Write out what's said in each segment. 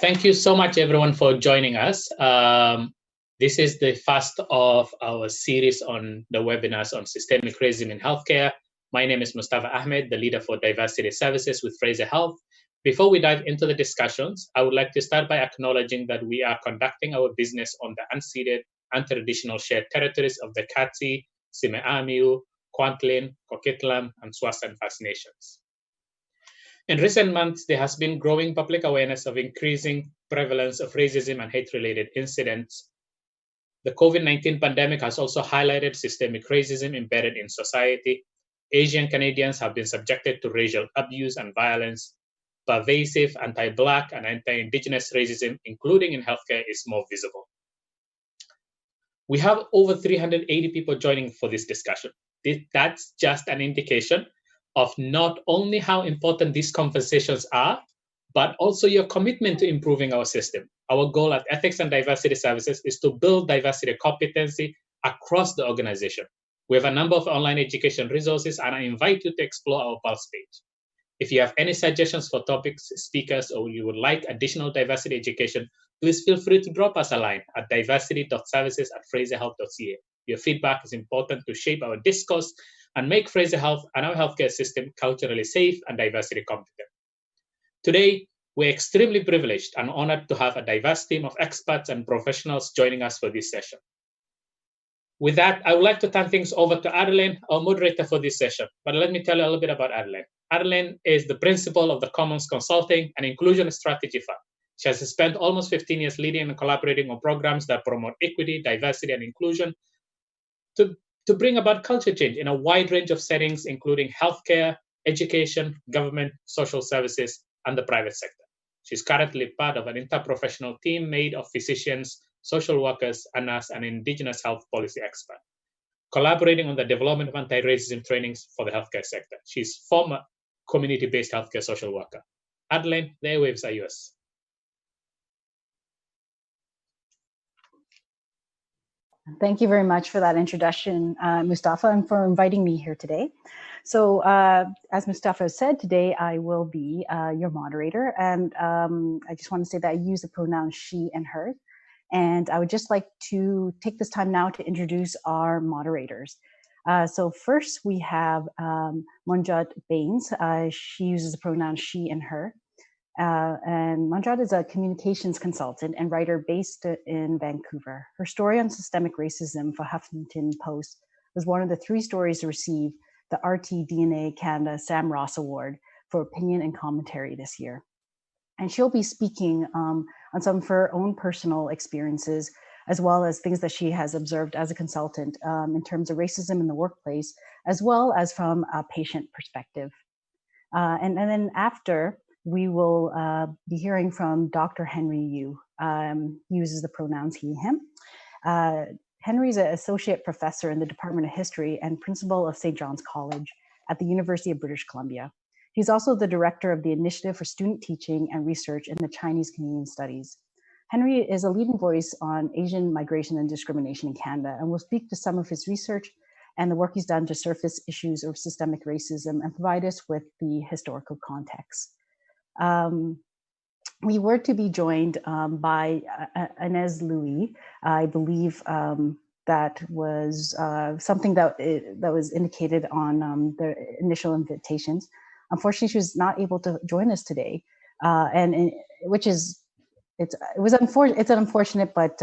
Thank you so much, everyone, for joining us. This is the first of our series on the webinars on systemic racism in healthcare. My name is Mustafa Ahmed, the leader for diversity services with Fraser Health. Before we dive into the discussions, I would like to start by acknowledging that we are conducting our business on the unceded and traditional shared territories of the Katsi, Sime'amiu, Kwantlen, Coquitlam, and Swasan First Nations. In recent months, there has been growing public awareness of increasing prevalence of racism and hate-related incidents. The COVID-19 pandemic has also highlighted systemic racism embedded in society. Asian Canadians have been subjected to racial abuse and violence. Pervasive anti-Black and anti-Indigenous racism, including in healthcare, is more visible. We have over 380 people joining for this discussion. That's just an indication of not only how important these conversations are, but also your commitment to improving our system. Our goal at Ethics and Diversity Services is to build diversity competency across the organization. We have a number of online education resources, and I invite you to explore our Pulse page. If you have any suggestions for topics, speakers, or you would like additional diversity education, please feel free to drop us a line at diversity.services@fraserhealth.ca. Your feedback is important to shape our discourse and make Fraser Health and our healthcare system culturally safe and diversity competent. Today, we're extremely privileged and honored to have a diverse team of experts and professionals joining us for this session. With that, I would like to turn things over to Adeline, our moderator for this session. But let me tell you a little bit about Adeline. Adeline is the principal of the Commons Consulting and Inclusion Strategy Fund. She has spent almost 15 years leading and collaborating on programs that promote equity, diversity, and inclusion to bring about culture change in a wide range of settings, including healthcare, education, government, social services, and the private sector. She's currently part of an interprofessional team made of physicians, social workers, and as an Indigenous health policy expert, collaborating on the development of anti-racism trainings for the healthcare sector. She's former community-based healthcare social worker. Adeline, the airwaves are yours. Thank you very much for that introduction, Mustafa, and for inviting me here today. So as Mustafa said, today I will be your moderator, and I just want to say that I use the pronouns she and her. And I would just like to take this time now to introduce our moderators. So first we have Manjot Bains. She uses the pronouns she and her. And Manjot is a communications consultant and writer based in Vancouver. Her story on systemic racism for Huffington Post was one of the 3 stories to receive the RT-DNA Canada Sam Ross Award for opinion and commentary this year. And she'll be speaking on some of her own personal experiences, as well as things that she has observed as a consultant in terms of racism in the workplace, as well as from a patient perspective. And then after, we will be hearing from Dr. Henry Yu. He uses the pronouns he, him. Henry is an associate professor in the Department of History and principal of St. John's College at the University of British Columbia. He's also the director of the Initiative for Student Teaching and Research in the Chinese Canadian Studies. Henry is a leading voice on Asian migration and discrimination in Canada and will speak to some of his research and the work he's done to surface issues of systemic racism and provide us with the historical context. We were to be joined by Inez Louis. I believe that was something that was indicated on the initial invitations. Unfortunately, she was not able to join us today, which is it's unfortunate, but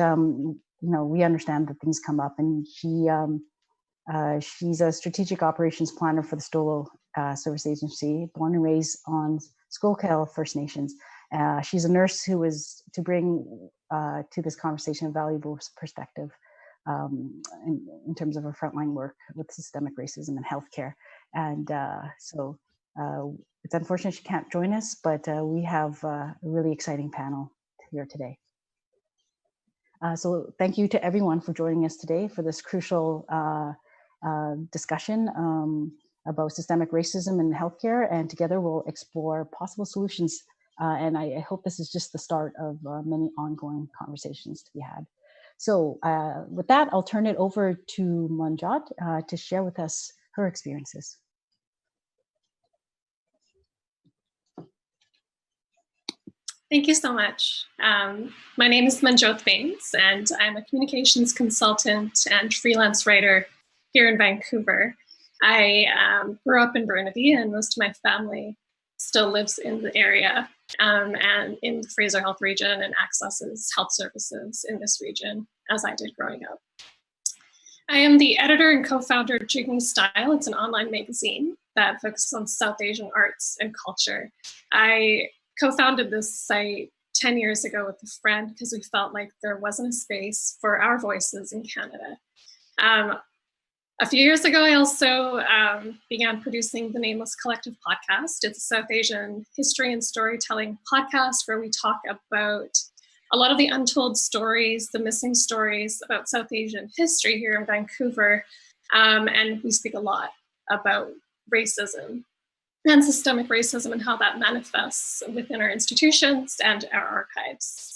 we understand that things come up, and she's a strategic operations planner for the Stolo Service Agency, born and raised on Schuylkill First Nations. She's a nurse who is to bring to this conversation a valuable perspective in terms of her frontline work with systemic racism in healthcare. And so it's unfortunate she can't join us, but we have a really exciting panel here today. So thank you to everyone for joining us today for this crucial discussion about systemic racism in healthcare, and together we'll explore possible solutions. And I hope this is just the start of many ongoing conversations to be had. So with that, I'll turn it over to Manjot to share with us her experiences. Thank you so much. My name is Manjot Baines, and I'm a communications consultant and freelance writer here in Vancouver. I grew up in Burnaby, and most of my family still lives in the area and in the Fraser Health region and accesses health services in this region, as I did growing up. I am the editor and co-founder of Jigging Style. It's an online magazine that focuses on South Asian arts and culture. I co-founded this site 10 years ago with a friend because we felt like there wasn't a space for our voices in Canada. A few years ago, I also began producing the Nameless Collective podcast. It's a South Asian history and storytelling podcast where we talk about a lot of the untold stories, the missing stories about South Asian history here in Vancouver. And we speak a lot about racism and systemic racism and how that manifests within our institutions and our archives.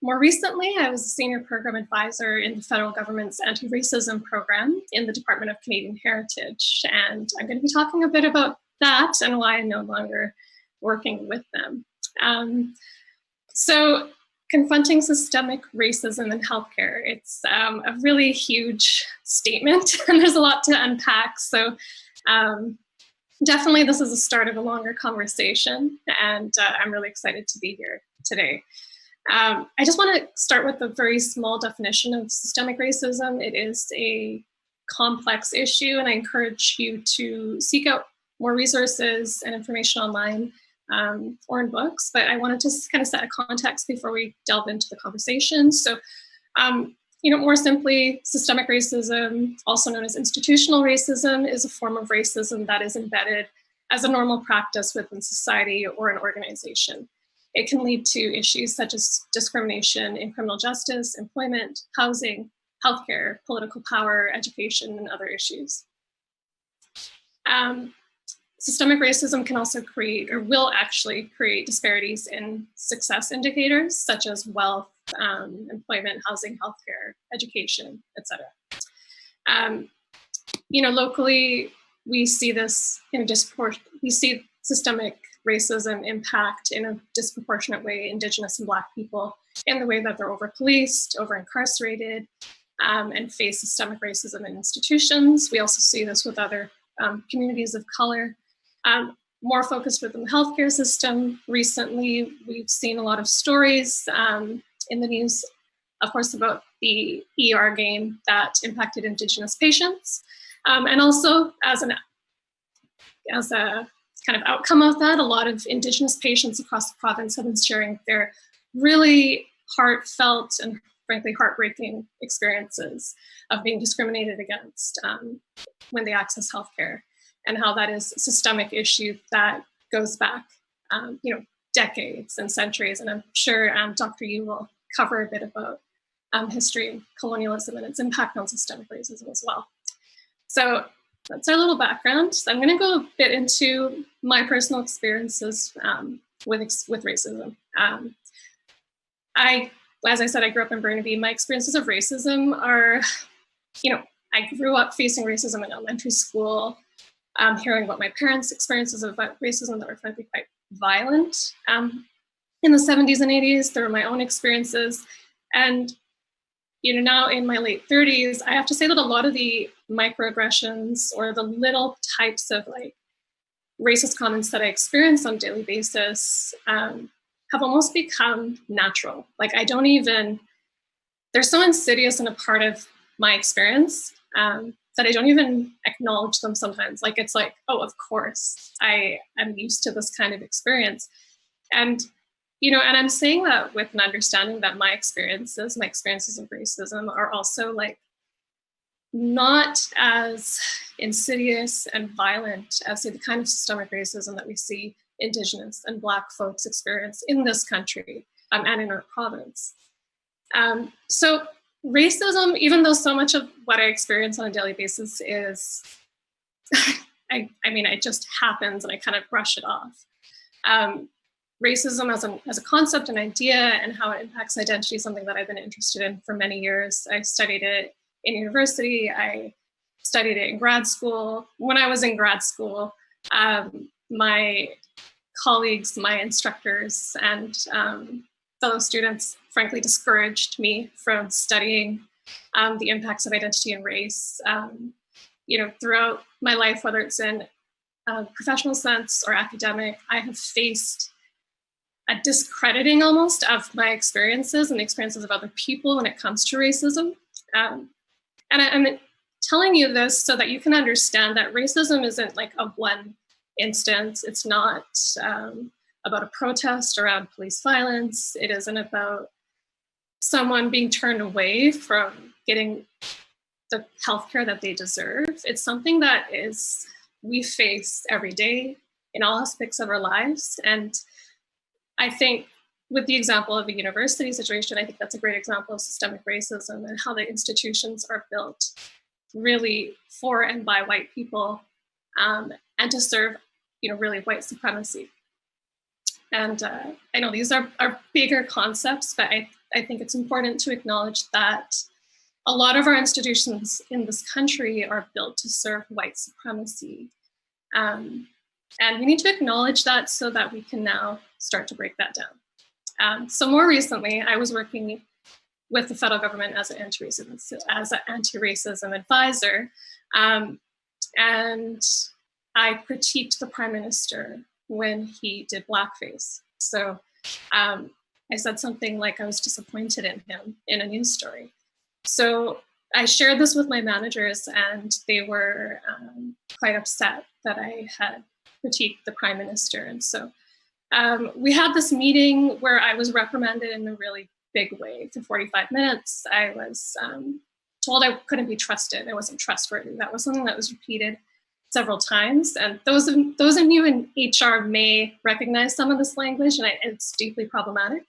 More recently, I was a senior program advisor in the federal government's anti-racism program in the Department of Canadian Heritage. And I'm going to be talking a bit about that and why I'm no longer working with them. So confronting systemic racism in healthcare, it's a really huge statement and there's a lot to unpack. So definitely this is the start of a longer conversation and I'm really excited to be here today. I just want to start with a very small definition of systemic racism. It is a complex issue and I encourage you to seek out more resources and information online or in books, but I wanted to kind of set a context before we delve into the conversation. So, more simply, systemic racism, also known as institutional racism, is a form of racism that is embedded as a normal practice within society or an organization. It can lead to issues such as discrimination in criminal justice, employment, housing, healthcare, political power, education, and other issues. Systemic racism can also create, or will actually create, disparities in success indicators such as wealth, employment, housing, healthcare, education, etc. Locally, we see this we see systemic racism impact in a disproportionate way Indigenous and Black people in the way that they're over-policed, over-incarcerated, and face systemic racism in institutions. We also see this with other communities of color. More focused within the healthcare system. Recently, we've seen a lot of stories in the news, of course, about the ER game that impacted Indigenous patients. And also, as a kind of outcome of that, a lot of Indigenous patients across the province have been sharing their really heartfelt and frankly heartbreaking experiences of being discriminated against when they access healthcare, and how that is a systemic issue that goes back, decades and centuries. And I'm sure Dr. Yu will cover a bit about history and colonialism and its impact on systemic racism as well. So that's our little background. So I'm going to go a bit into my personal experiences with racism. As I said, I grew up in Burnaby. My experiences of racism are, I grew up facing racism in elementary school, hearing about my parents' experiences of racism that were frankly quite violent. In the 70s and 80s, there were my own experiences. And now in my late 30s, I have to say that a lot of the microaggressions or the little types of racist comments that I experience on a daily basis have almost become natural. They're so insidious and a part of my experience that I don't even acknowledge them sometimes. Oh, of course, I am used to this kind of experience. And and I'm saying that with an understanding that my experiences of racism are also not as insidious and violent as the kind of systemic racism that we see Indigenous and Black folks experience in this country and in our province. So racism, even though so much of what I experience on a daily basis is, it just happens and I kind of brush it off. Racism as a concept, an idea, and how it impacts identity is something that I've been interested in for many years. I studied it in university. I studied it in grad school. When I was in grad school, my colleagues, my instructors, and fellow students, frankly, discouraged me from studying the impacts of identity and race. Throughout my life, whether it's in a professional sense or academic, I have faced a discrediting almost of my experiences and the experiences of other people when it comes to racism. And I'm telling you this so that you can understand that racism isn't like a one instance. It's not about a protest around police violence. It isn't about someone being turned away from getting the healthcare that they deserve. It's something that we face every day in all aspects of our lives. And I think with the example of a university situation, I think that's a great example of systemic racism and how the institutions are built really for and by white people, and to serve, really white supremacy. And I know these are bigger concepts, but I think it's important to acknowledge that a lot of our institutions in this country are built to serve white supremacy. And we need to acknowledge that so that we can now start to break that down. So more recently, I was working with the federal government as an anti-racism advisor. And I critiqued the Prime Minister when he did blackface. So I said something like I was disappointed in him in a news story. So I shared this with my managers, and they were quite upset that I had critiqued the Prime Minister. And so we had this meeting where I was reprimanded in a really big way for 45 minutes. I was told I couldn't be trusted. I wasn't trustworthy. That was something that was repeated several times. And those of you in HR may recognize some of this language, and it's deeply problematic.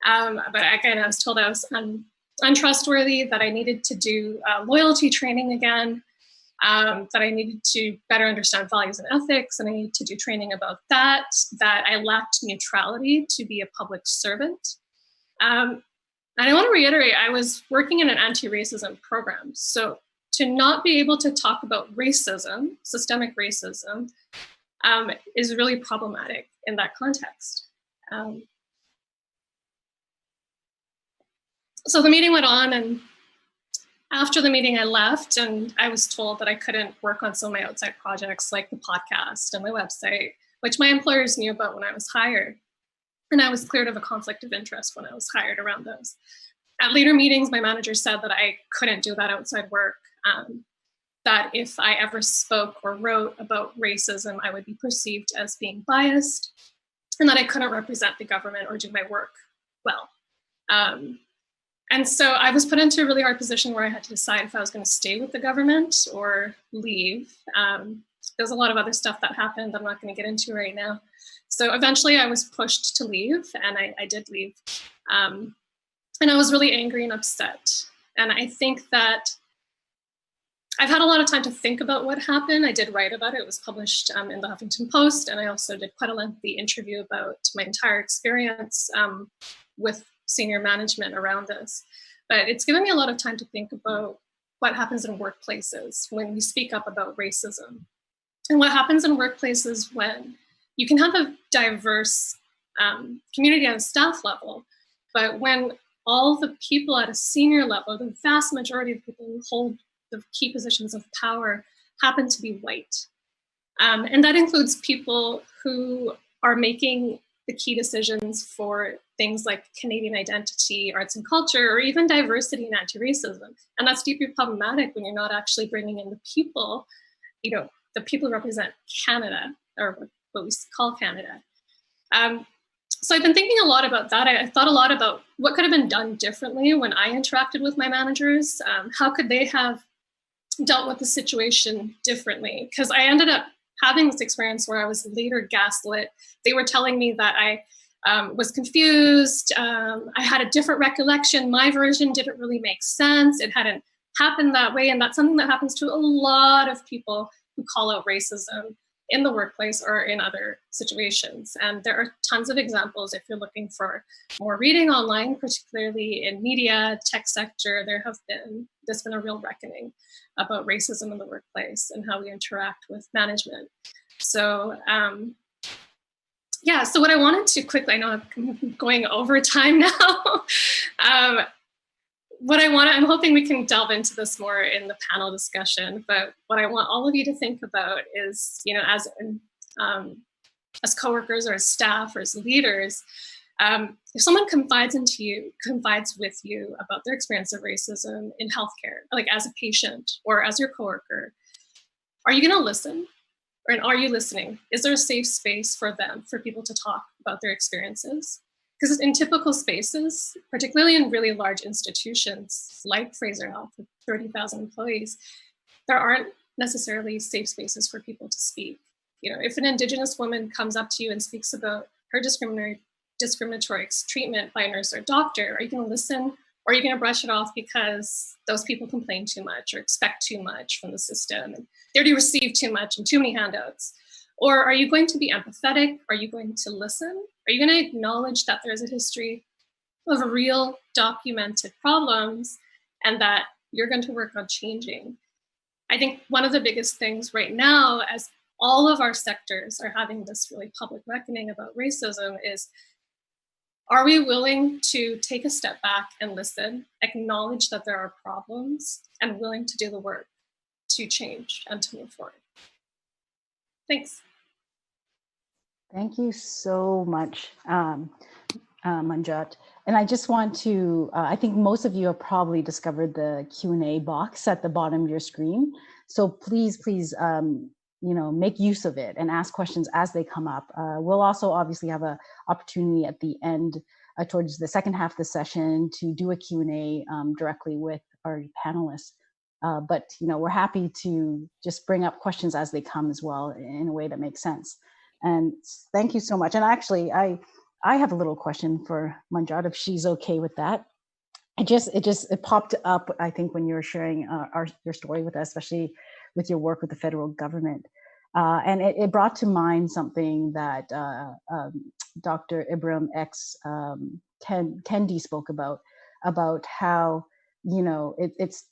But I was told I was untrustworthy, that I needed to do loyalty training again, that I needed to better understand values and ethics, and I needed to do training about that I lacked neutrality to be a public servant. And I want to reiterate, I was working in an anti-racism program. So to not be able to talk about racism, systemic racism, is really problematic in that context. So the meeting went on, and after the meeting I left, and I was told that I couldn't work on some of my outside projects like the podcast and my website, which my employers knew about when I was hired. And I was cleared of a conflict of interest when I was hired around those. At later meetings, my manager said that I couldn't do that outside work, that if I ever spoke or wrote about racism, I would be perceived as being biased, and that I couldn't represent the government or do my work well. And so I was put into a really hard position where I had to decide if I was going to stay with the government or leave. There's a lot of other stuff that happened I'm not going to get into right now. So eventually I was pushed to leave, and I did leave. And I was really angry and upset. And I think that I've had a lot of time to think about what happened. I did write about it. It was published in the Huffington Post, and I also did quite a lengthy interview about my entire experience with senior management around this. But it's given me a lot of time to think about what happens in workplaces when we speak up about racism, and what happens in workplaces when you can have a diverse community at a staff level, but when all the people at a senior level, the vast majority of people who hold the key positions of power, happen to be white. And that includes people who are making the key decisions for things like Canadian identity, arts and culture, or even diversity and anti-racism. And that's deeply problematic when you're not actually bringing in the people, the people who represent Canada, or what we call Canada. So I've been thinking a lot about that. I thought a lot about what could have been done differently when I interacted with my managers. How could they have dealt with the situation differently? Because I ended up having this experience where I was later gaslit. They were telling me that I was confused. I had a different recollection. My version didn't really make sense. It hadn't happened that way. And that's something that happens to a lot of people who call out racism in the workplace or in other situations. And there are tons of examples if you're looking for more reading online, particularly in media, tech sector. There's been a real reckoning about racism in the workplace and how we interact with management. So Yeah, so what I wanted to quickly, I know I'm going over time now. I'm hoping we can delve into this more in the panel discussion, but what I want all of you to think about is, as coworkers or as staff or as leaders, if someone confides with you about their experience of racism in healthcare, like as a patient or as your coworker, are you gonna listen? Or are you listening? Is there a safe space for them, for people to talk about their experiences? Because in typical spaces, particularly in really large institutions like Fraser Health with 30,000 employees, there aren't necessarily safe spaces for people to speak. If an Indigenous woman comes up to you and speaks about her discriminatory treatment by a nurse or doctor, are you going to listen, or are you going to brush it off because those people complain too much or expect too much from the system and they already received too much and too many handouts? Or are you going to be empathetic? Are you going to listen? Are you going to acknowledge that there's a history of real documented problems and that you're going to work on changing? I think one of the biggest things right now, as all of our sectors are having this really public reckoning about racism, is, are we willing to take a step back and listen, acknowledge that there are problems, and willing to do the work to change and to move forward? Thanks. Thank you so much, Manjot. And I just want to, I think most of you have probably discovered the Q&A box at the bottom of your screen. So please, make use of it and ask questions as they come up. We'll also obviously have an opportunity at the end, towards the second half of the session, to do a Q&A directly with our panelists. But we're happy to just bring up questions as they come as well in a way that makes sense. And thank you so much. And actually, I have a little question for Manjot, if she's okay with that. It popped up, I think, when you were sharing your story with us, especially with your work with the federal government. And it brought to mind something that Dr. Ibrahim X. Kendi spoke about how, it's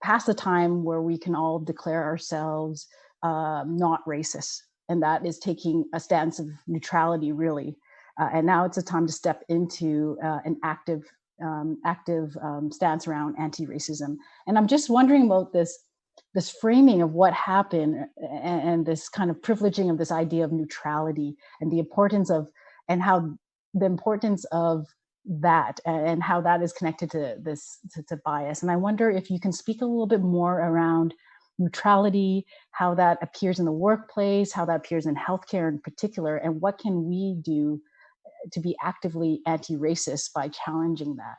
past the time where we can all declare ourselves not racist. And that is taking a stance of neutrality, really. And now it's a time to step into an active stance around anti-racism. And I'm just wondering about this framing of what happened and this kind of privileging of this idea of neutrality and the importance of that and how that is connected to bias. And I wonder if you can speak a little bit more around neutrality, how that appears in the workplace, how that appears in healthcare in particular, and what can we do to be actively anti-racist by challenging that?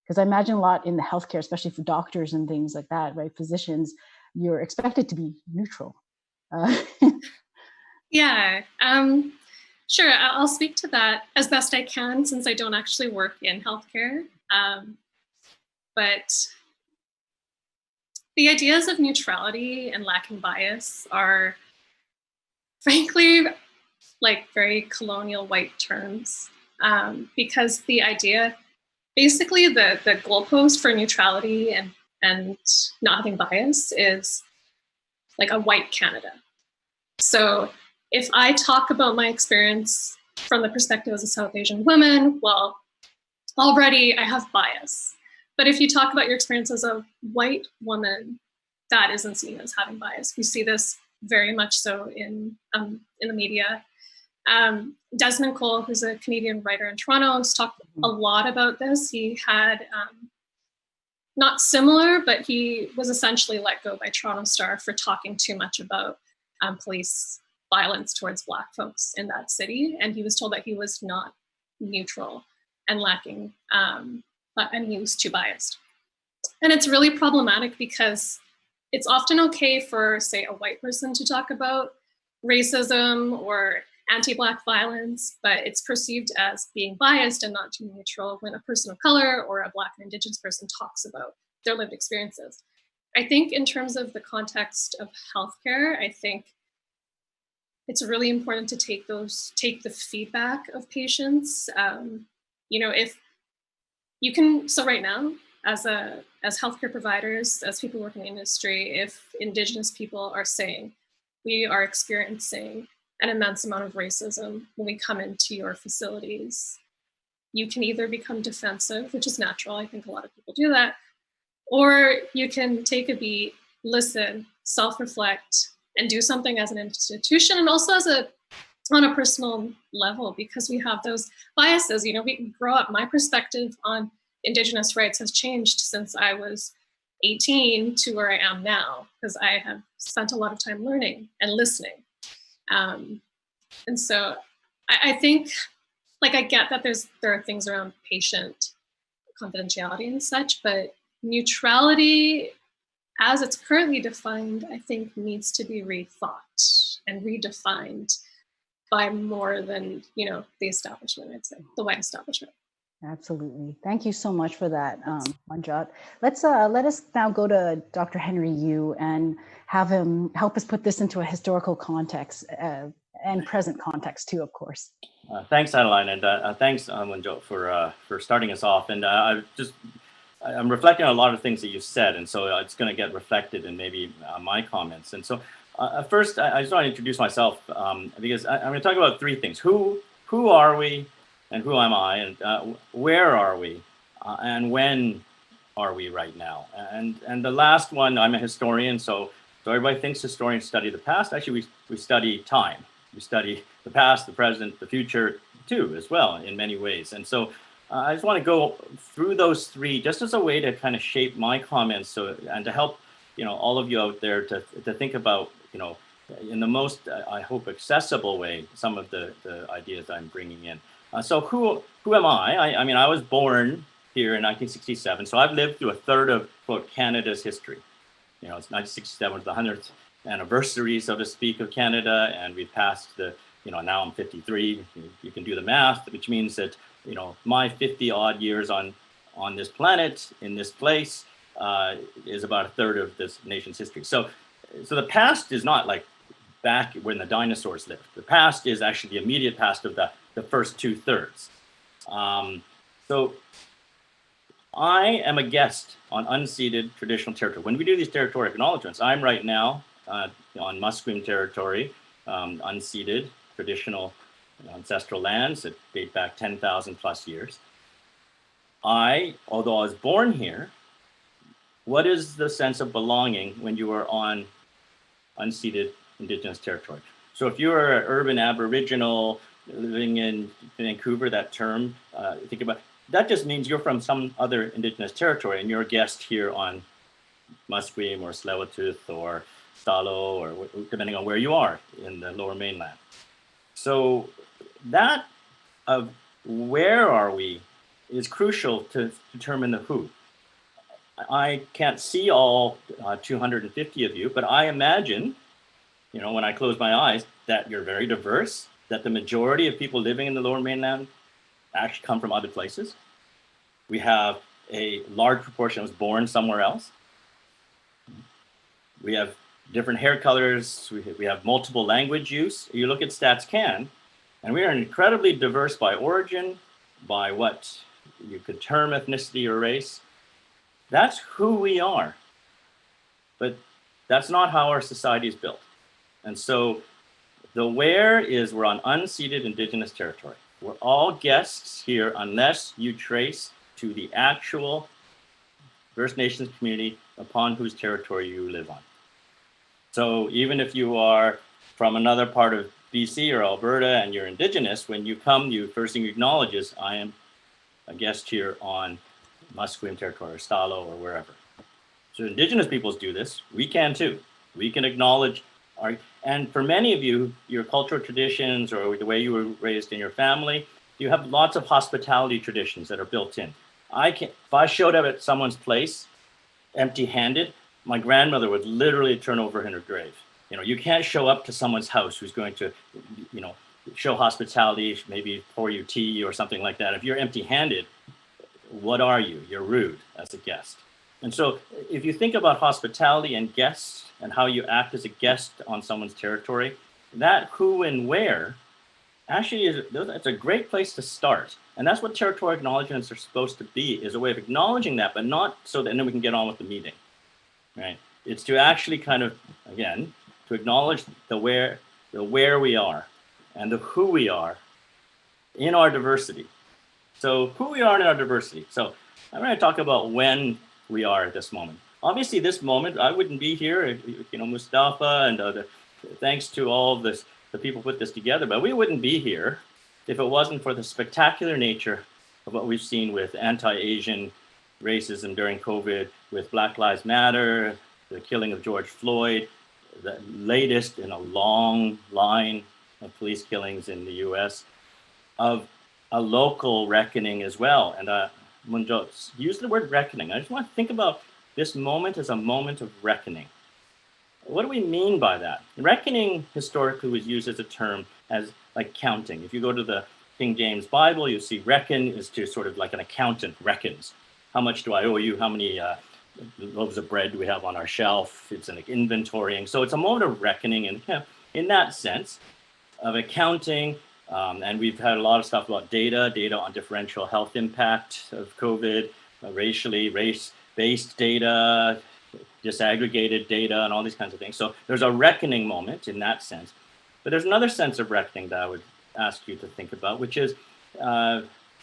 Because I imagine a lot in the healthcare, especially for doctors and things like that, right? Physicians, you're expected to be neutral. Yeah, sure. I'll speak to that as best I can, since I don't actually work in healthcare. But the ideas of neutrality and lacking bias are, frankly, like very colonial white terms, because the idea, basically the goalpost for neutrality and not having bias is like a white Canada. So if I talk about my experience from the perspective as a South Asian woman, well, already I have bias. But if you talk about your experience as a white woman, that isn't seen as having bias. We see this very much so in the media. Desmond Cole, who's a Canadian writer in Toronto, has talked a lot about this. He had, not similar, but he was essentially let go by Toronto Star for talking too much about police violence towards Black folks in that city. And he was told that he was not neutral and lacking, and he was too biased. And it's really problematic because it's often okay for, say, a white person to talk about racism or anti-Black violence, but it's perceived as being biased and not too neutral when a person of color or a Black and Indigenous person talks about their lived experiences. I think in terms of the context of healthcare, I think it's really important to take the feedback of patients. If you can, so right now, as healthcare providers, as people working in the industry, if Indigenous people are saying, we are experiencing an immense amount of racism when we come into your facilities. You can either become defensive, which is natural. I think a lot of people do that, or you can take a beat, listen, self-reflect, and do something as an institution and also on a personal level, because we have those biases. We grow up. My perspective on Indigenous rights has changed since I was 18 to where I am now, because I have spent a lot of time learning and listening. And so I think, I get that there are things around patient confidentiality and such, but neutrality, as it's currently defined, I think needs to be rethought and redefined by more than, the establishment, I'd say, the white establishment. Absolutely. Thank you so much for that, Manjot. Let us now go to Dr. Henry Yu and have him help us put this into a historical context and present context too, of course. Thanks, Adeline, and thanks, Manjot, for starting us off. And I'm reflecting on a lot of things that you said, and so it's going to get reflected in maybe my comments. And so first, I just want to introduce myself because I'm going to talk about three things: who are we, and who am I, and where are we, and when are we right now? And the last one, I'm a historian, so everybody thinks historians study the past. Actually, we study time. We study the past, the present, the future too, as well, in many ways. And so I just want to go through those three just as a way to kind of shape my comments, and to help all of you out there to think about in the most I hope accessible way some of the ideas I'm bringing in. So who am I? I mean, I was born here in 1967, so I've lived through a third of, quote, Canada's history. It's 1967 was the 100th anniversary, so to speak, of Canada, and we've passed the, now I'm 53. You can do the math, which means that my 50 odd years on this planet, in this place, is about a third of this nation's history. So the past is not like back when the dinosaurs lived. The past is actually the immediate past of the first 2/3. So I am a guest on unceded traditional territory. When we do these territory acknowledgements, I'm right now on Musqueam territory, unceded traditional ancestral lands that date back 10,000 plus years. Although I was born here, what is the sense of belonging when you are on unceded Indigenous territory? So if you're an urban Aboriginal living in Vancouver, that term, think about, that just means you're from some other Indigenous territory and you're a guest here on Musqueam or Tsleil-Waututh or Stalo, or depending on where you are in the Lower Mainland. So that of where are we is crucial to determine the who. I can't see all 250 of you, but I imagine, when I close my eyes, that you're very diverse, that the majority of people living in the Lower Mainland actually come from other places. We have a large proportion that was born somewhere else. We have different hair colors. We have multiple language use. You look at StatsCan, and we are incredibly diverse by origin, by what you could term ethnicity or race. That's who we are. But that's not how our society is built. And so the where is we're on unceded Indigenous territory. We're all guests here unless you trace to the actual First Nations community upon whose territory you live on. So even if you are from another part of BC or Alberta and you're Indigenous, when you come, the first thing you acknowledge is, I am a guest here on Musqueam territory or Stalo or wherever. So Indigenous peoples do this. We can too. We can acknowledge and for many of you, your cultural traditions or the way you were raised in your family, you have lots of hospitality traditions that are built in. If I showed up at someone's place empty-handed, my grandmother would literally turn over in her grave. You can't show up to someone's house who's going to, show hospitality, maybe pour you tea or something like that. If you're empty-handed, what are you? You're rude as a guest. And so if you think about hospitality and guests and how you act as a guest on someone's territory, that who and where actually it's a great place to start. And that's what territorial acknowledgements are supposed to be, is a way of acknowledging that, but not so that then we can get on with the meeting, right? It's to actually kind of, again, to acknowledge the where the where we are and the who we are in our diversity. So who we are in our diversity. So I'm going to talk about when we are at this moment. Obviously, this moment, I wouldn't be here, Mustafa, and thanks to all of this, the people put this together, but we wouldn't be here if it wasn't for the spectacular nature of what we've seen with anti-Asian racism during COVID, with Black Lives Matter, the killing of George Floyd, the latest in a long line of police killings in the US, of a local reckoning as well. And Munjot used the word reckoning. I just want to think about this moment as a moment of reckoning. What do we mean by that? Reckoning historically was used as a term as like counting. If you go to the King James Bible, you see reckon is to sort of like an accountant reckons. How much do I owe you? How many loaves of bread do we have on our shelf? It's an inventorying. So it's a moment of reckoning, and in that sense of accounting. And we've had a lot of stuff about data on differential health impact of COVID, race-based data, disaggregated data, and all these kinds of things. So there's a reckoning moment in that sense. But there's another sense of reckoning that I would ask you to think about, which is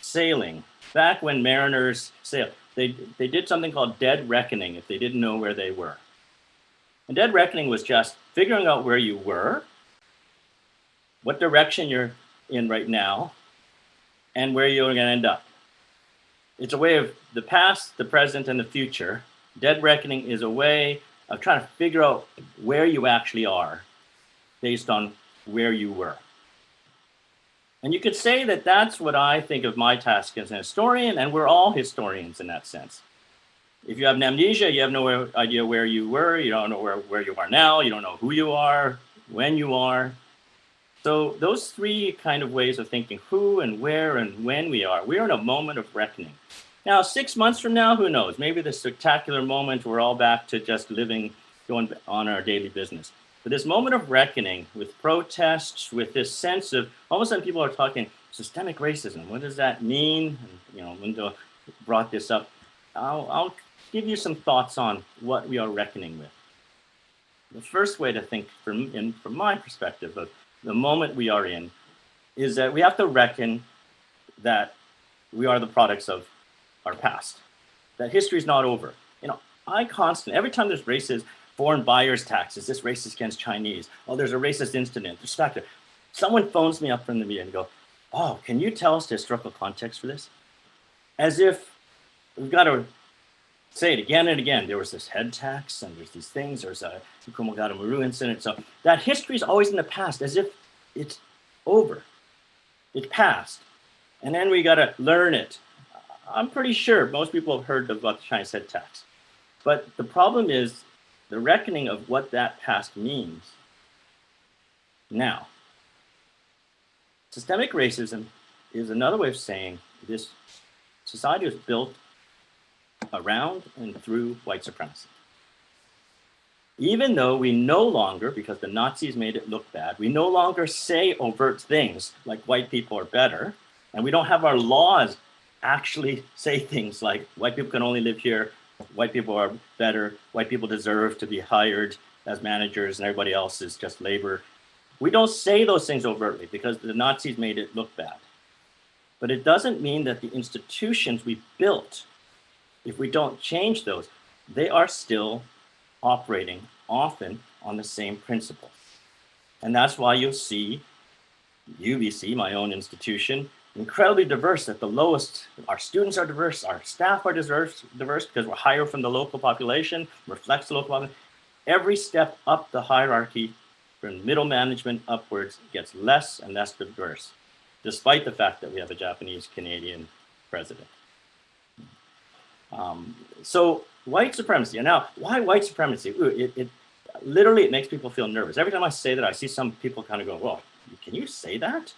sailing. Back when mariners sailed, they did something called dead reckoning if they didn't know where they were. And dead reckoning was just figuring out where you were, what direction you're in right now, and where you're going to end up. It's a way of the past, the present, and the future. Dead reckoning is a way of trying to figure out where you actually are based on where you were. And you could say that that's what I think of my task as an historian, and we're all historians in that sense. If you have amnesia, you have no idea where you were, you don't know where you are now, you don't know who you are, when you are. So those three kind of ways of thinking, who and where and when we're in a moment of reckoning. Now, 6 months from now, who knows? Maybe the spectacular moment, we're all back to just living, going on our daily business. But this moment of reckoning with protests, with this sense of, all of a sudden people are talking systemic racism. What does that mean? And, Linda brought this up. I'll give you some thoughts on what we are reckoning with. The first way to think from my perspective of the moment we are in is that we have to reckon that we are the products of our past, that history is not over. Every time there's racist foreign buyers taxes, this racist against Chinese, there's a racist incident, someone phones me up from the media and go, can you tell us the historical context for this? As if we've got to say it again and again. There was this head tax, and there's these things. There's a Kumagata Maru incident. So that history is always in the past, as if it's over. It's past. And then we got to learn it. I'm pretty sure most people have heard about the Chinese head tax. But the problem is the reckoning of what that past means now. Systemic racism is another way of saying this society was built around and through white supremacy. Even though we no longer, because the Nazis made it look bad, we no longer say overt things like white people are better, and we don't have our laws actually say things like white people can only live here, white people are better, white people deserve to be hired as managers and everybody else is just labor. We don't say those things overtly because the Nazis made it look bad. But it doesn't mean that the institutions we built, if we don't change those, they are still operating often on the same principles. And that's why you'll see UBC, my own institution, incredibly diverse at the lowest. Our students are diverse, our staff are diverse because we're higher from the local population, reflects the local population. Every step up the hierarchy from middle management upwards gets less and less diverse, despite the fact that we have a Japanese-Canadian president. So white supremacy. And now, why white supremacy? It literally, it makes people feel nervous. Every time I say that, I see some people kind of go, well, can you say that?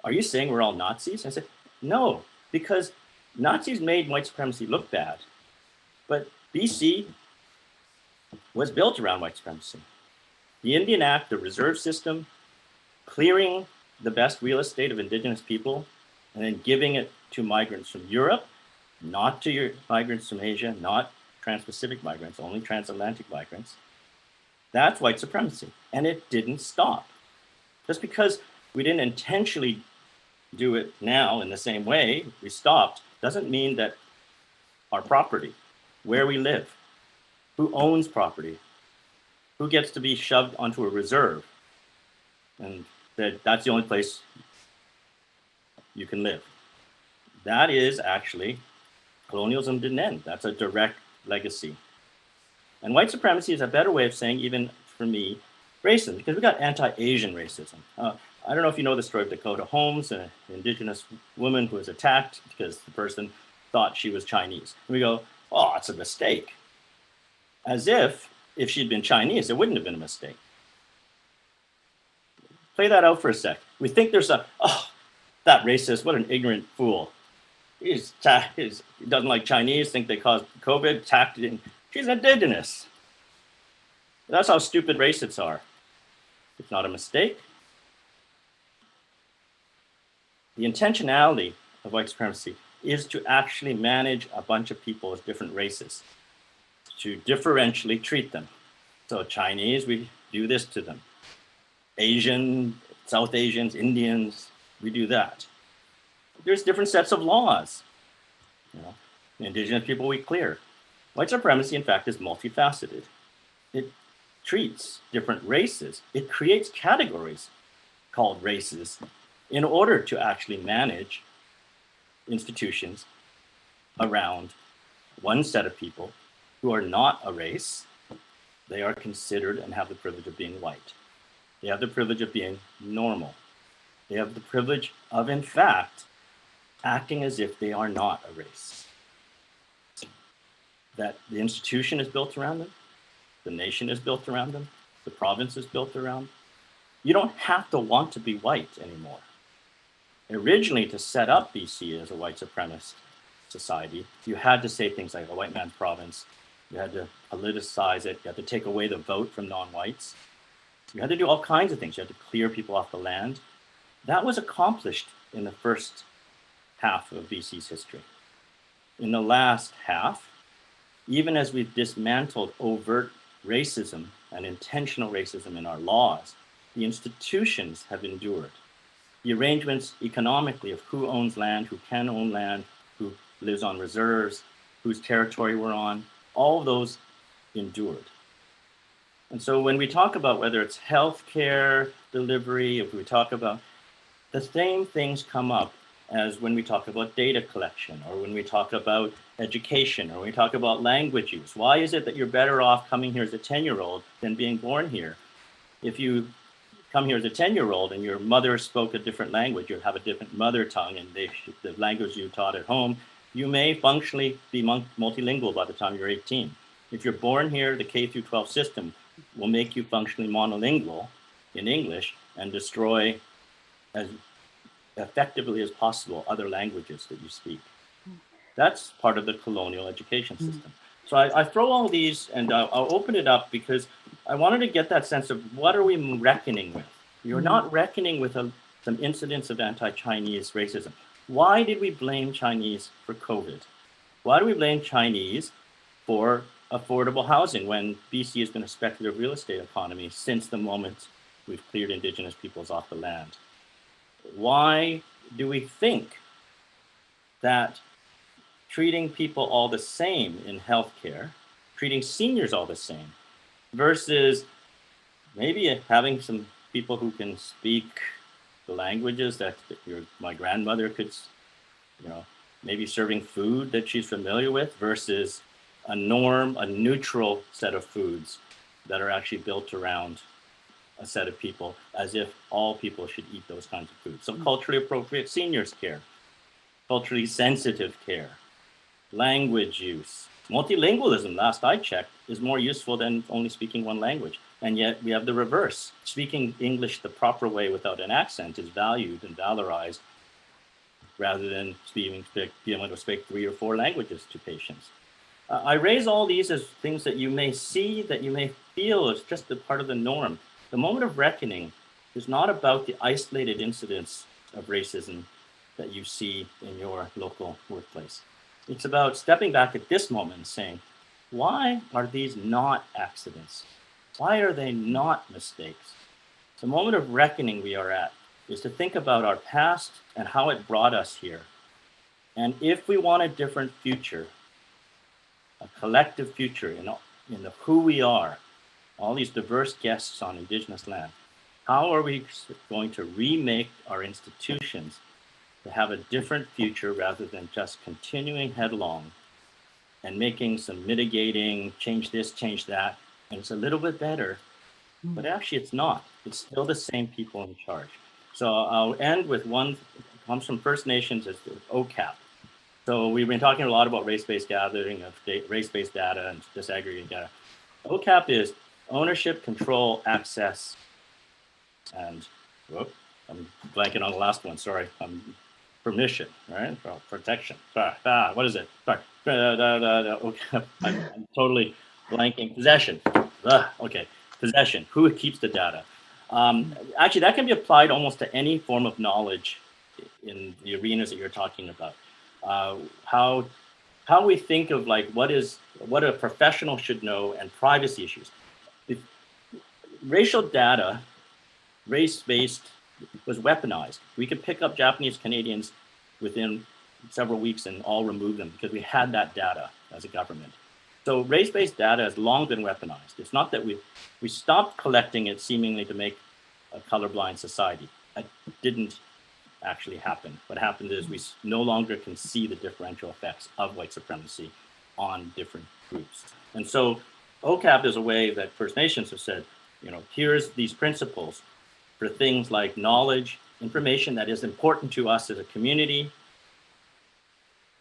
Are you saying we're all Nazis? And I say, no, because Nazis made white supremacy look bad. But BC was built around white supremacy. The Indian Act, the reserve system, clearing the best real estate of indigenous people, and then giving it to migrants from Europe, not to your migrants from Asia, not trans-Pacific migrants, only transatlantic migrants. That's white supremacy. And it didn't stop. Just because we didn't intentionally do it now in the same way, we stopped, doesn't mean that our property, where we live, who owns property, who gets to be shoved onto a reserve, and that's the only place you can live. That is actually, colonialism didn't end. That's a direct legacy. And white supremacy is a better way of saying, even for me, racism, because we got anti-Asian racism. I don't know if you know the story of Dakota Holmes, an Indigenous woman who was attacked because the person thought she was Chinese. And we go, oh, it's a mistake. As if she'd been Chinese, it wouldn't have been a mistake. Play that out for a sec. We think there's that racist, what an ignorant fool. He doesn't like Chinese, think they caused COVID, attacked it. She's Indigenous. That's how stupid racists are. It's not a mistake. The intentionality of white supremacy is to actually manage a bunch of people as different races, to differentially treat them. So Chinese, we do this to them. Asian, South Asians, Indians, we do that. There's different sets of laws. Indigenous people we clear. White supremacy, in fact, is multifaceted. It treats different races. It creates categories called races in order to actually manage institutions around one set of people who are not a race. They are considered and have the privilege of being white. They have the privilege of being normal. They have the privilege of, in fact, acting as if they are not a race. That the institution is built around them, the nation is built around them, the province is built around them. You don't have to want to be white anymore. Originally, to set up BC as a white supremacist society, you had to say things like a white man's province. You had to politicize it. You had to take away the vote from non-whites. You had to do all kinds of things. You had to clear people off the land. That was accomplished in the first half of BC's history. In the last half, even as we've dismantled overt racism and intentional racism in our laws, the institutions have endured. The arrangements economically of who owns land, who can own land, who lives on reserves, whose territory we're on, all of those endured. And so when we talk about whether it's healthcare delivery, if we talk about, the same things come up as when we talk about data collection, or when we talk about education, or when we talk about language use. Why is it that you're better off coming here as a 10-year-old than being born here? If you come here as a 10-year-old and your mother spoke a different language, you have a different mother tongue, and the language you taught at home, you may functionally be multilingual by the time you're 18. If you're born here, the K through 12 system will make you functionally monolingual in English and destroy as effectively as possible other languages that you speak. That's part of the colonial education system. So I throw all these, and I'll open it up because I wanted to get that sense of what are we reckoning with? You're not reckoning with some incidents of anti-Chinese racism. Why did we blame Chinese for COVID? Why do we blame Chinese for affordable housing when BC has been a speculative real estate economy since the moment we've cleared Indigenous peoples off the land? Why do we think that treating people all the same in healthcare, treating seniors all the same, versus maybe having some people who can speak the languages that my grandmother could, maybe serving food that she's familiar with, versus a norm, a neutral set of foods that are actually built around a set of people, as if all people should eat those kinds of foods. So culturally appropriate seniors care, culturally sensitive care, language use. Multilingualism, last I checked, is more useful than only speaking one language. And yet we have the reverse. Speaking English the proper way without an accent is valued and valorized rather than being able to speak 3 or 4 languages to patients. I raise all these as things that you may see, that you may feel is just a part of the norm. The moment of reckoning is not about the isolated incidents of racism that you see in your local workplace. It's about stepping back at this moment and saying, why are these not accidents? Why are they not mistakes? It's a moment of reckoning we are at, is to think about our past and how it brought us here. And if we want a different future, a collective future in the who we are, all these diverse guests on Indigenous land, how are we going to remake our institutions to have a different future rather than just continuing headlong and making some mitigating, change this, change that, and it's a little bit better, but actually it's not. It's still the same people in charge. So I'll end with one, comes from First Nations, it's the OCAP. So we've been talking a lot about race-based gathering of race-based data and disaggregating data. OCAP is ownership, control, access, and I'm blanking on the last one. Sorry, permission, right? Protection. What is it? Sorry. OCAP. I'm totally blanking. Possession. Okay, possession. Who keeps the data? Actually, that can be applied almost to any form of knowledge in the arenas that you're talking about. How we think of like what a professional should know and privacy issues. Racial data, race-based, was weaponized. We could pick up Japanese Canadians within several weeks and all remove them because we had that data as a government. So race-based data has long been weaponized. It's not that we stopped collecting it seemingly to make a colorblind society. That didn't actually happen. What happened is we no longer can see the differential effects of white supremacy on different groups. And so OCAP is a way that First Nations have said, here's these principles for things like knowledge, information that is important to us as a community.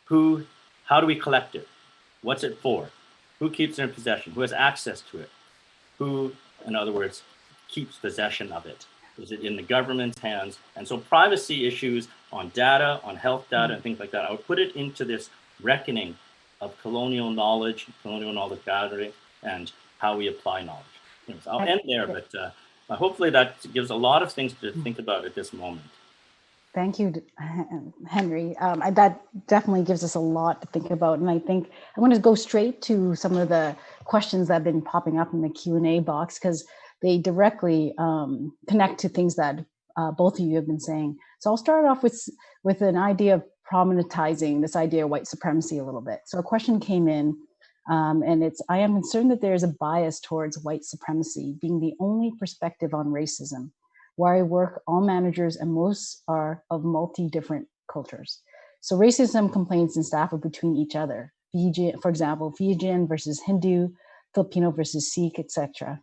How do we collect it? What's it for? Who keeps it in possession? Who has access to it? Who, in other words, keeps possession of it? Is it in the government's hands? And so privacy issues on data, on health data, and things like that, I would put it into this reckoning of colonial knowledge gathering, and how we apply knowledge. So I'll end there, but hopefully that gives a lot of things to think about at this moment. Thank you, Henry. That definitely gives us a lot to think about. And I think I want to go straight to some of the questions that have been popping up in the Q&A box, because they directly connect to things that both of you have been saying. So I'll start off with an idea of prominentizing this idea of white supremacy a little bit. So a question came in, and it's, I am concerned that there is a bias towards white supremacy being the only perspective on racism. Where I work, all managers and most are of multi-different cultures. So racism complaints in staff are between each other. Fijian, for example, Fijian versus Hindu, Filipino versus Sikh, etc.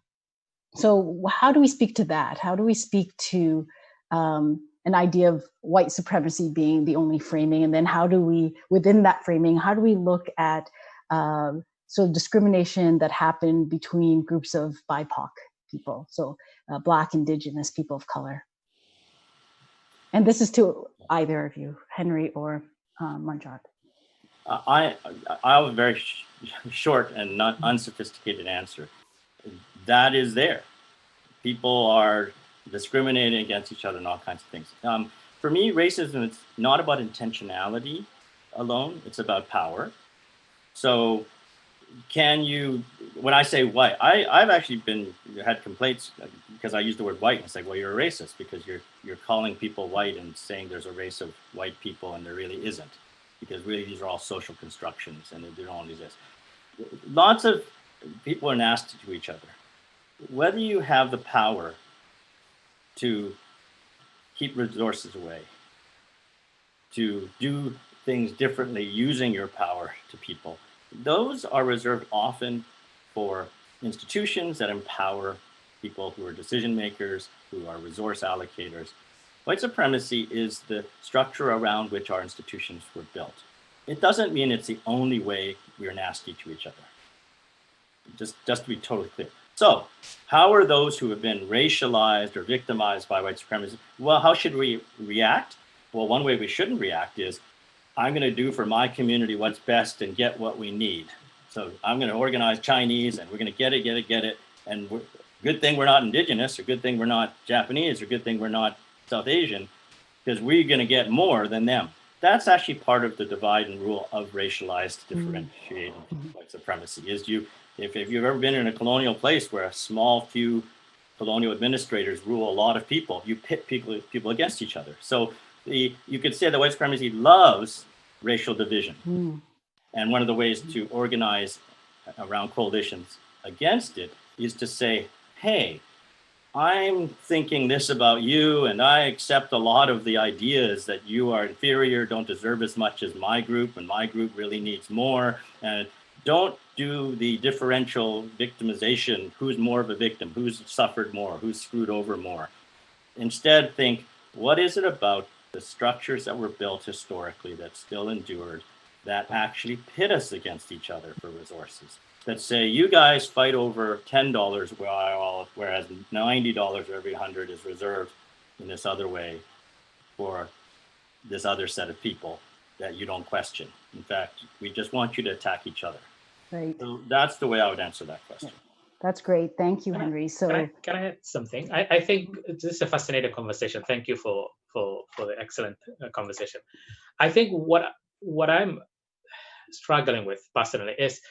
So how do we speak to that? How do we speak to an idea of white supremacy being the only framing? And then how do we, within that framing, how do we look at sort of discrimination that happened between groups of BIPOC people? So Black, Indigenous, people of color. And this is to either of you, Henry or Manjot. I have a very short and not unsophisticated answer. That is there. People are discriminating against each other and all kinds of things. For me, racism is not about intentionality alone. It's about power. So can you, when I say white, I've actually had complaints because I use the word white and it's like, well, you're a racist because you're calling people white and saying there's a race of white people and there really isn't, because really these are all social constructions and they don't exist. Lots of people are nasty to each other. Whether you have the power to keep resources away, to do things differently using your power to people, those are reserved often for institutions that empower people who are decision makers, who are resource allocators. White supremacy is the structure around which our institutions were built. It doesn't mean it's the only way we're nasty to each other. Just to be totally clear. So how are those who have been racialized or victimized by white supremacy? Well, how should we react? Well, one way we shouldn't react is, I'm going to do for my community what's best and get what we need. So I'm going to organize Chinese and we're going to get it. And good thing we're not Indigenous, or good thing we're not Japanese, or good thing we're not South Asian, because we're going to get more than them. That's actually part of the divide and rule of racialized differentiating white supremacy. Is if you've ever been in a colonial place where a small few colonial administrators rule a lot of people. You pit people against each other. So you could say the white supremacy loves racial division. And one of the ways to organize around coalitions against it is to say, hey, I'm thinking this about you, and I accept a lot of the ideas that you are inferior, don't deserve as much as my group, and my group really needs more. And don't do the differential victimization, who's more of a victim, who's suffered more, who's screwed over more. Instead, think, what is it about the structures that were built historically that still endured that actually pit us against each other for resources? That say, you guys fight over $10, whereas $90 every 100 is reserved in this other way for this other set of people that you don't question. In fact, we just want you to attack each other. Right. So that's the way I would answer that question. That's great. Thank you, Henry. So can I add something? I think this is a fascinating conversation. Thank you for the excellent conversation. I think what I'm struggling with personally is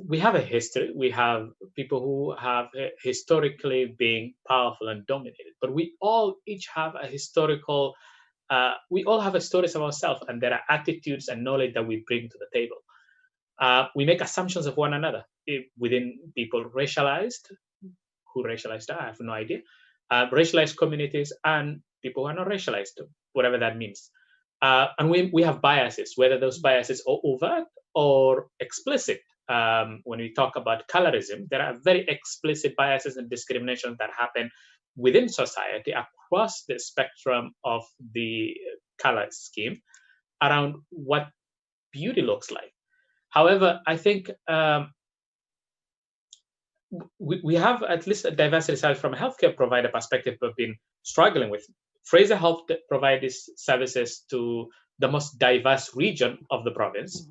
we have a history. We have people who have historically been powerful and dominated, but we all each have a historical, we all have stories of ourselves, and there are attitudes and knowledge that we bring to the table. We make assumptions of one another within people racialized, who racialized, I have no idea, racialized communities and people who are not racialized, whatever that means. And we have biases, whether those biases are overt or explicit. When we talk about colorism, there are very explicit biases and discrimination that happen within society across the spectrum of the color scheme around what beauty looks like. However, I think we have at least a diversity side from a healthcare provider perspective we've been struggling with. Fraser Health provides these services to the most diverse region of the province.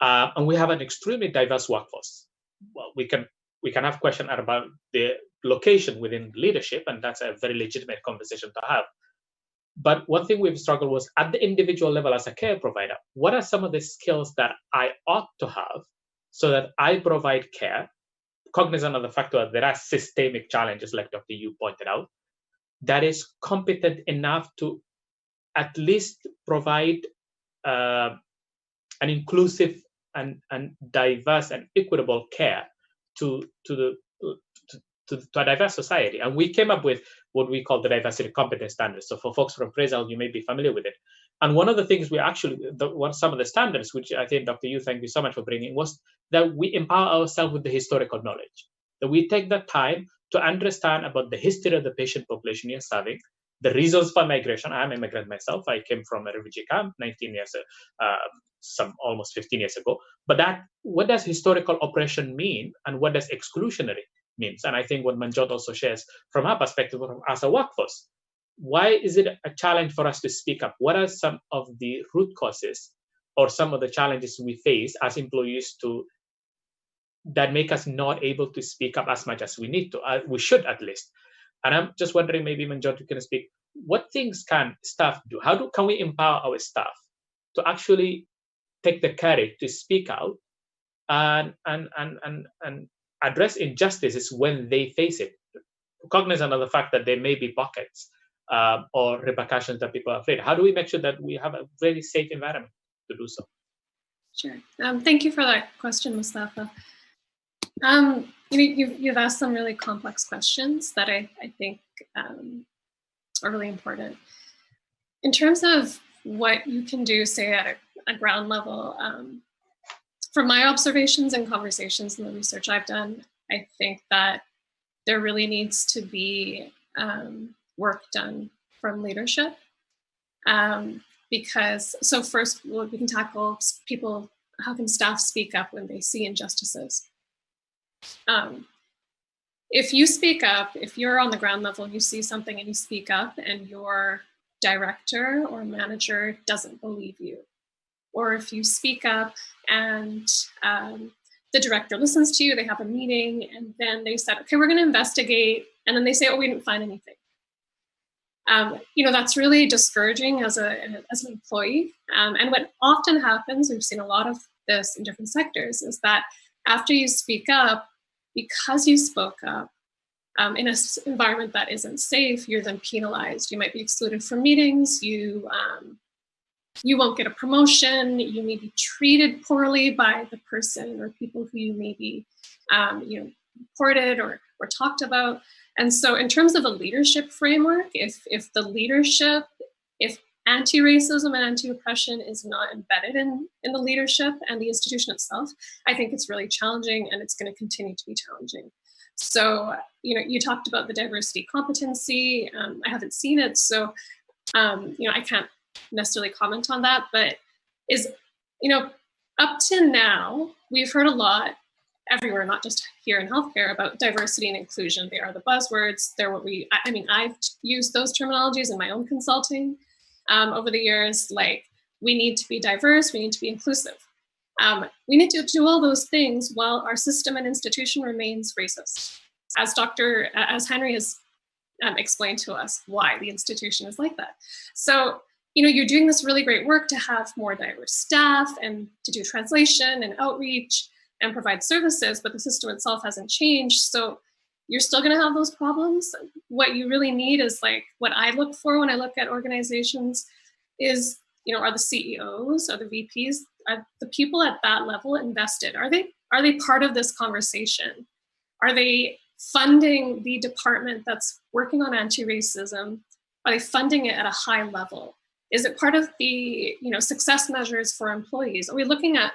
And we have an extremely diverse workforce. Well, we can have questions about the location within leadership, and that's a very legitimate conversation to have. But one thing we've struggled was at the individual level as a care provider, what are some of the skills that I ought to have so that I provide care, cognizant of the fact that there are systemic challenges, like Dr. Yu pointed out, that is competent enough to at least provide an inclusive and diverse and equitable care to a diverse society. And we came up with what we call the diversity competence standards. So for folks from Fraser, you may be familiar with it. And one of the things we actually, some of the standards, which I think, Dr. Yu, thank you so much for bringing, was that we empower ourselves with the historical knowledge, that we take the time to understand about the history of the patient population you're serving, the reasons for migration. I'm an immigrant myself. I came from a refugee camp 19 years, almost 15 years ago. But what does historical oppression mean, and what does exclusionary means? And I think what Manjot also shares from our perspective as a workforce, why is it a challenge for us to speak up? What are some of the root causes or some of the challenges we face as employees that make us not able to speak up as much as we need to? We should, at least. And I'm just wondering, maybe Manjot, you can speak. What things can staff do? Can we empower our staff to actually take the courage to speak out and address injustices when they face it, cognizant of the fact that there may be pockets or repercussions that people are afraid? How do we make sure that we have a very safe environment to do so? Sure. Thank you for that question, Mustafa. You've asked some really complex questions that I think are really important. In terms of what you can do, say, at a ground level, from my observations and conversations and the research I've done, I think that there really needs to be work done from leadership. So first, we can tackle people, how can staff speak up when they see injustices? If you speak up, if you're on the ground level and you see something and you speak up and your director or manager doesn't believe you, or if you speak up and the director listens to you, they have a meeting, and then they said, okay, we're going to investigate, and then they say, oh, we didn't find anything. That's really discouraging as an employee. And what often happens, we've seen a lot of this in different sectors, is that after you speak up, because you spoke up, in an environment that isn't safe, you're then penalized. You might be excluded from meetings. You won't get a promotion. You may be treated poorly by the person or people who you may be, reported or talked about. And so, in terms of a leadership framework, if the leadership, if anti-racism and anti-oppression is not embedded in the leadership and the institution itself, I think it's really challenging, and it's going to continue to be challenging. So, you talked about the diversity competency. I haven't seen it, so I can't necessarily comment on that. But up to now, we've heard a lot everywhere, not just here in healthcare, about diversity and inclusion. They are the buzzwords. They're what I've used those terminologies in my own consulting over the years. Like, we need to be diverse, we need to be inclusive. We need to do all those things while our system and institution remains racist. As Henry has explained to us why the institution is like that. So, you're doing this really great work to have more diverse staff and to do translation and outreach and provide services, but the system itself hasn't changed. So you're still going to have those problems. What you really need is, like, what I look for when I look at organizations is, are the CEOs, are the VPs, are the people at that level invested? Are they part of this conversation? Are they funding the department that's working on anti-racism? Are they funding it at a high level? Is it part of the success measures for employees? Are we looking at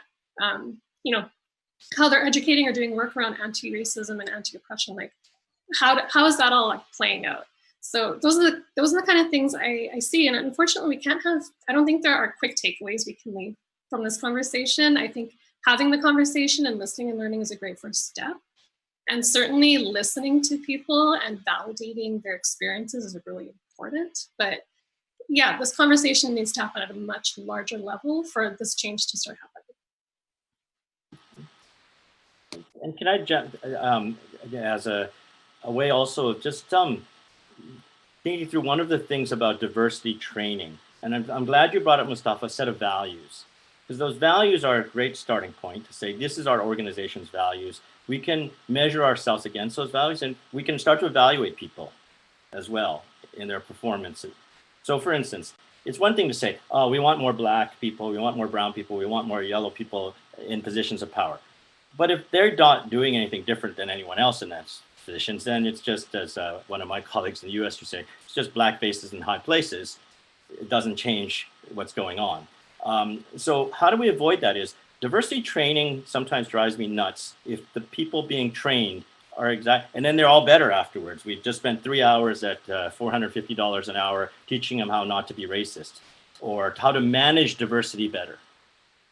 how they're educating or doing work around anti-racism and anti-oppression? Like, how is that all, like, playing out? So those are the kind of things I see. And unfortunately, I don't think there are quick takeaways we can leave from this conversation. I think having the conversation and listening and learning is a great first step. And certainly listening to people and validating their experiences is really important. But yeah, this conversation needs to happen at a much larger level for this change to start happening. And can I jump as a way also of just thinking through one of the things about diversity training? And I'm glad you brought up, Mustafa, a set of values, because those values are a great starting point to say, this is our organization's values. We can measure ourselves against those values, and we can start to evaluate people as well in their performance. So for instance, it's one thing to say, oh, we want more Black people, we want more brown people, we want more yellow people in positions of power. But if they're not doing anything different than anyone else in those positions, then it's just, as one of my colleagues in the US would say, it's just black faces in high places. It doesn't change what's going on. So how do we avoid that? Is diversity training sometimes drives me nuts if the people being trained are and then they're all better afterwards. We've just spent 3 hours at $450 an hour teaching them how not to be racist or how to manage diversity better.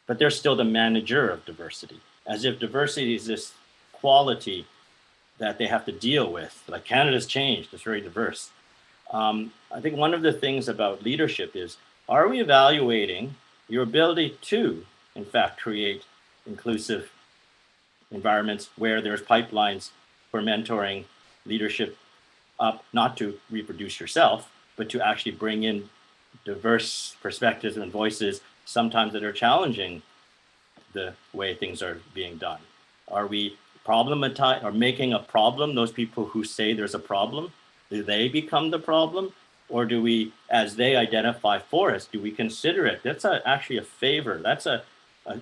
But they're still the manager of diversity, as if diversity is this quality that they have to deal with. Like, Canada's changed, it's very diverse. I think one of the things about leadership is, are we evaluating your ability to, in fact, create inclusive environments where there's pipelines for mentoring leadership up, not to reproduce yourself, but to actually bring in diverse perspectives and voices, sometimes that are challenging the way things are being done? Are we problematizing or making a problem those people who say there's a problem? Do they become the problem? Or do we, as they identify for us, do we consider it? That's actually a favor. That's an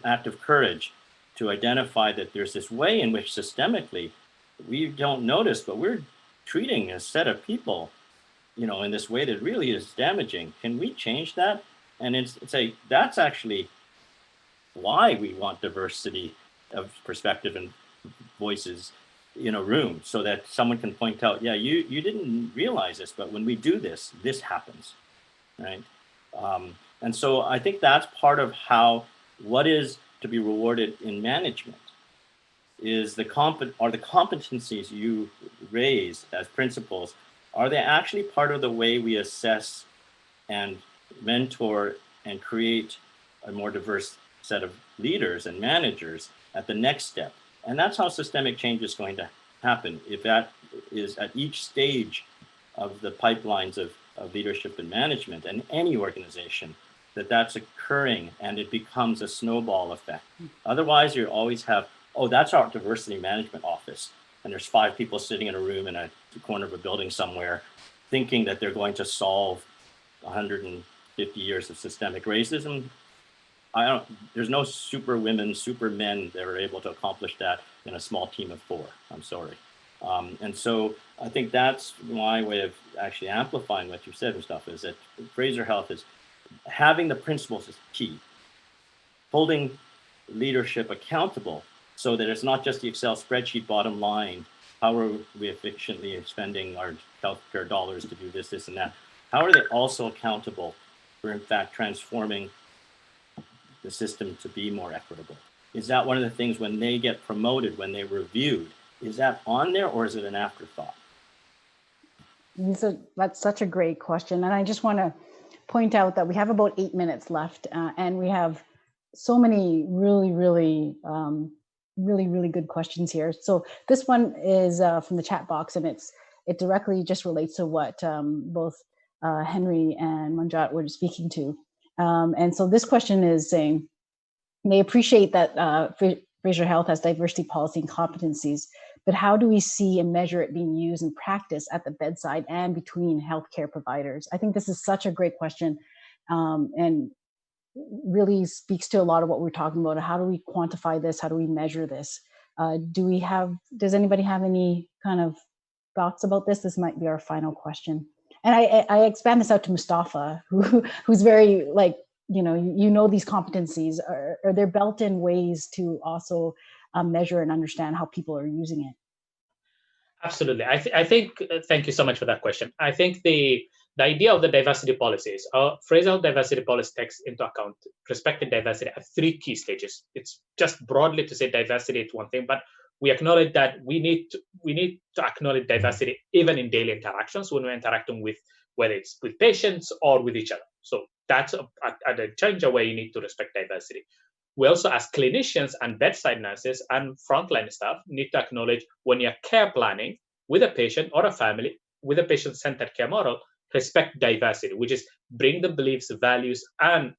act of courage to identify that there's this way in which systemically we don't notice, but we're treating a set of people, in this way that really is damaging. Can we change that? And that's actually why we want diversity of perspective and voices in a room, so that someone can point out, yeah, you didn't realize this, but when we do this, this happens, right? And so I think that's part of what is to be rewarded in management is the competencies you raise as principals, are they actually part of the way we assess and mentor and create a more diverse set of leaders and managers at the next step? And that's how systemic change is going to happen, if that is at each stage of the pipelines of leadership and management and any organization, that's occurring and it becomes a snowball effect. Otherwise, you always have, oh, that's our diversity management office, and there's 5 people sitting in a room in a the corner of a building somewhere, thinking that they're going to solve 150 years of systemic racism. There's no super women, super men that are able to accomplish that in a small team of 4. I'm sorry. And so I think that's my way of actually amplifying what you said, Mustafa, is that Fraser Health is having the principles is key. Holding leadership accountable so that it's not just the Excel spreadsheet bottom line. How are we efficiently spending our healthcare dollars to do this, and that? How are they also accountable for, in fact, transforming the system to be more equitable? Is that one of the things when they get promoted, when they're reviewed, is that on there or is it an afterthought? That's such a great question. And I just want to point out that we have about 8 minutes left and we have so many really good questions here. So this one is from the chat box, and it directly just relates to what both Henry and Manjot were speaking to. And so this question is saying, they appreciate that Fraser Health has diversity policy and competencies, but how do we see and measure it being used in practice at the bedside and between healthcare providers? I think this is such a great question and really speaks to a lot of what we're talking about. How do we quantify this? How do we measure this? Does anybody have any kind of thoughts about this? This might be our final question. And I expand this out to Mustafa, who's very these competencies. Are there built-in ways to also measure and understand how people are using it? Absolutely. I think, thank you so much for that question. I think the idea of the diversity policies, Fraser Health diversity policy takes into account respecting diversity at 3 key stages. It's just broadly to say diversity is one thing, but we acknowledge that we need to acknowledge diversity even in daily interactions when we're interacting with, whether it's with patients or with each other. So that's at a changer where you need to respect diversity. We also, as clinicians and bedside nurses and frontline staff, need to acknowledge when you're care planning with a patient or a family with a patient-centered care model, respect diversity, which is bring the beliefs, values, and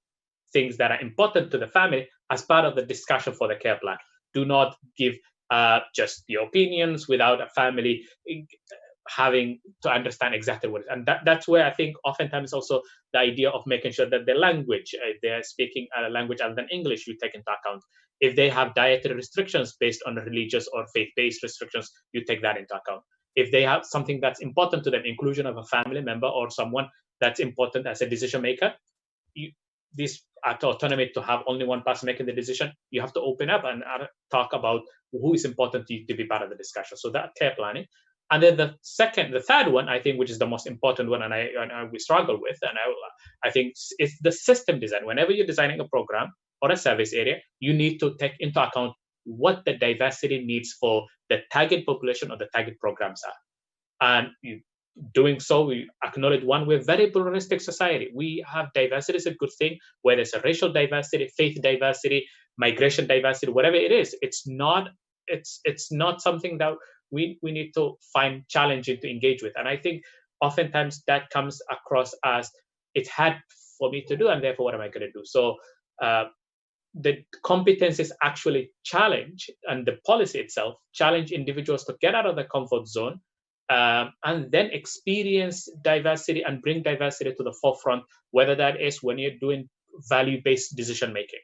things that are important to the family as part of the discussion for the care plan. Do not give just your opinions without a family having to understand exactly what it is. And that's where I think oftentimes also the idea of making sure that the language, if they're speaking a language other than English, you take into account. If they have dietary restrictions based on religious or faith-based restrictions, you take that into account. If they have something that's important to them, inclusion of a family member or someone that's important as a decision maker, this autonomy to have only one person making the decision, you have to open up and talk about who is important to you to be part of the discussion. So that care planning. And then the third one, I think, which is the most important one, and we struggle with, and I think it's the system design. Whenever you're designing a program or a service area, you need to take into account what the diversity needs for the target population or the target programs are. And doing so, we acknowledge one, we're a very pluralistic society. We have diversity is a good thing, whether it's a racial diversity, faith diversity, migration diversity, whatever it is. It's not something that we need to find challenging to engage with. And I think oftentimes that comes across as it's hard for me to do, and therefore what am I going to do? So the competencies actually challenge, and the policy itself challenge individuals to get out of the comfort zone and then experience diversity and bring diversity to the forefront, whether that is when you're doing value-based decision-making.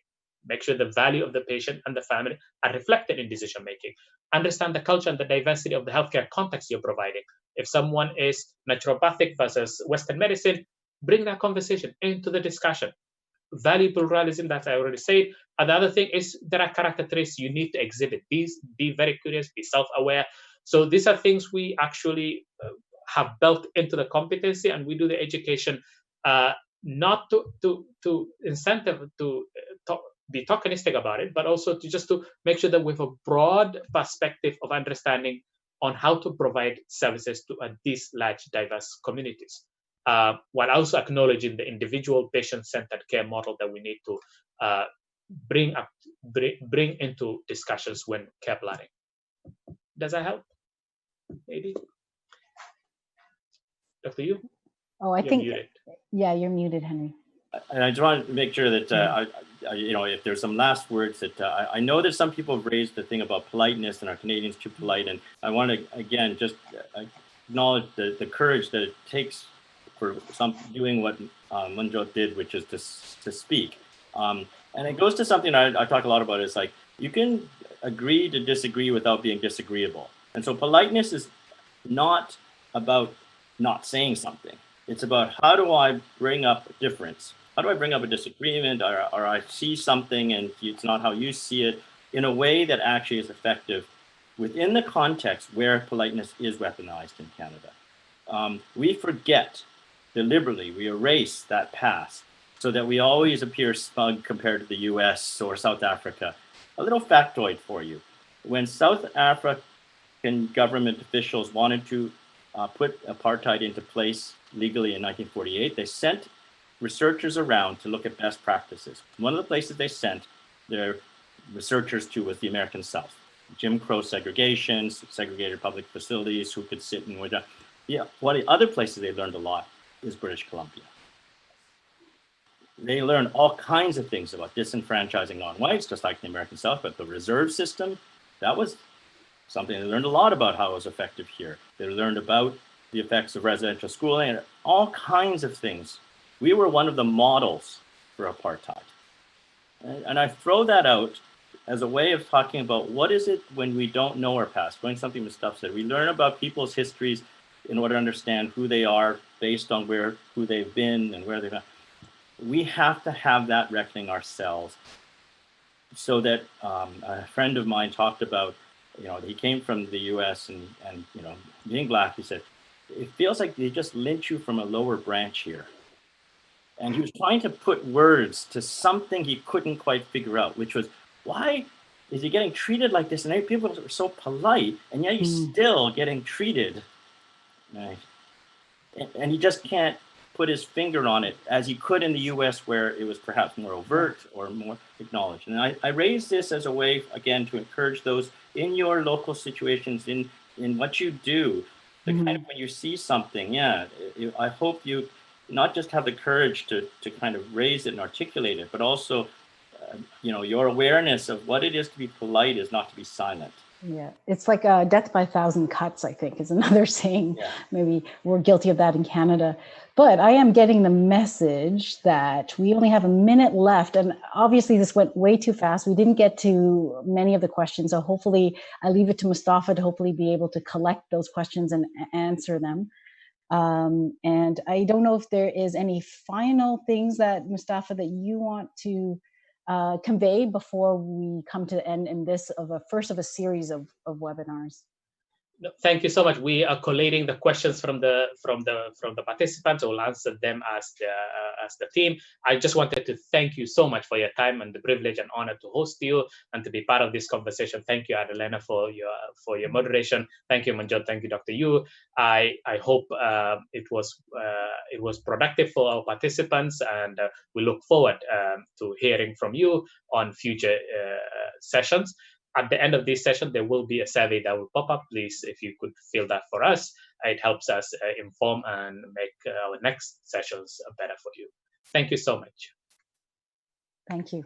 Make sure the value of the patient and the family are reflected in decision-making. Understand the culture and the diversity of the healthcare context you're providing. If someone is naturopathic versus Western medicine, bring that conversation into the discussion. Value pluralism, that I already said. And the other thing is there are character traits you need to exhibit. Be very curious, be self-aware. So these are things we actually have built into the competency, and we do the education not to incentive to be tokenistic about it, but also to make sure that we have a broad perspective of understanding on how to provide services to these large, diverse communities, while also acknowledging the individual patient-centered care model that we need to bring into discussions when care planning. Does that help? Maybe. Dr. Yu? Oh, I think, yeah, you're muted, Henry. And I just want to make sure that, if there's some last words that I know that some people have raised the thing about politeness and are Canadians too polite. And I want to, again, just acknowledge the courage that it takes for some doing what Manjot did, which is to speak. And it goes to something I talk a lot about. Is like you can agree to disagree without being disagreeable. And so politeness is not about not saying something. It's about how do I bring up a difference? How do I bring up a disagreement, or I see something and it's not how you see it, in a way that actually is effective within the context where politeness is weaponized in Canada. We forget deliberately, we erase that past so that we always appear smug compared to the US or South Africa. A little factoid for you. When South African government officials wanted to put apartheid into place legally in 1948, they sent researchers around to look at best practices. One of the places they sent their researchers to was the American South. Jim Crow segregation, segregated public facilities, who could sit and whatnot. Yeah, one of the other places they learned a lot is British Columbia. They learned all kinds of things about disenfranchising non-whites, just like the American South, but the reserve system, that was something they learned a lot about how it was effective here. They learned about the effects of residential schooling and all kinds of things. We were one of the models for apartheid. And I throw that out as a way of talking about what is it when we don't know our past, going something Mustafa said. We learn about people's histories in order to understand who they are based on who they've been and where they've been. We have to have that reckoning ourselves, so that a friend of mine talked about, he came from the US and being Black, he said, it feels like they just lynch you from a lower branch here. And he was trying to put words to something he couldn't quite figure out, which was, why is he getting treated like this? And people are so polite, and yet he's still getting treated. Right? And he just can't put his finger on it as he could in the US, where it was perhaps more overt or more acknowledged. And I raise this as a way, again, to encourage those in your local situations, in what you do, the kind of, when you see something, I hope you not just have the courage to kind of raise it and articulate it, but also, your awareness of what it is to be polite is not to be silent. Yeah, it's like death by 1,000 cuts, I think, is another saying. Yeah. Maybe we're guilty of that in Canada. But I am getting the message that we only have a minute left. And obviously, this went way too fast. We didn't get to many of the questions. So hopefully, I leave it to Mustafa to hopefully be able to collect those questions and answer them. And I don't know if there is any final things that, Mustafa, that you want to convey before we come to the end in this first of a series of webinars. No, thank you so much. We are collating the questions from the participants. We'll answer them as the team. I just wanted to thank you so much for your time and the privilege and honor to host you and to be part of this conversation. Thank you, Adelena, for your moderation. Thank you, Manjot. Thank you, Dr. Yu. I hope it was productive for our participants, and we look forward to hearing from you on future sessions. At the end of this session, there will be a survey that will pop up. Please, if you could fill that for us, it helps us inform and make our next sessions better for you. Thank you so much. Thank you.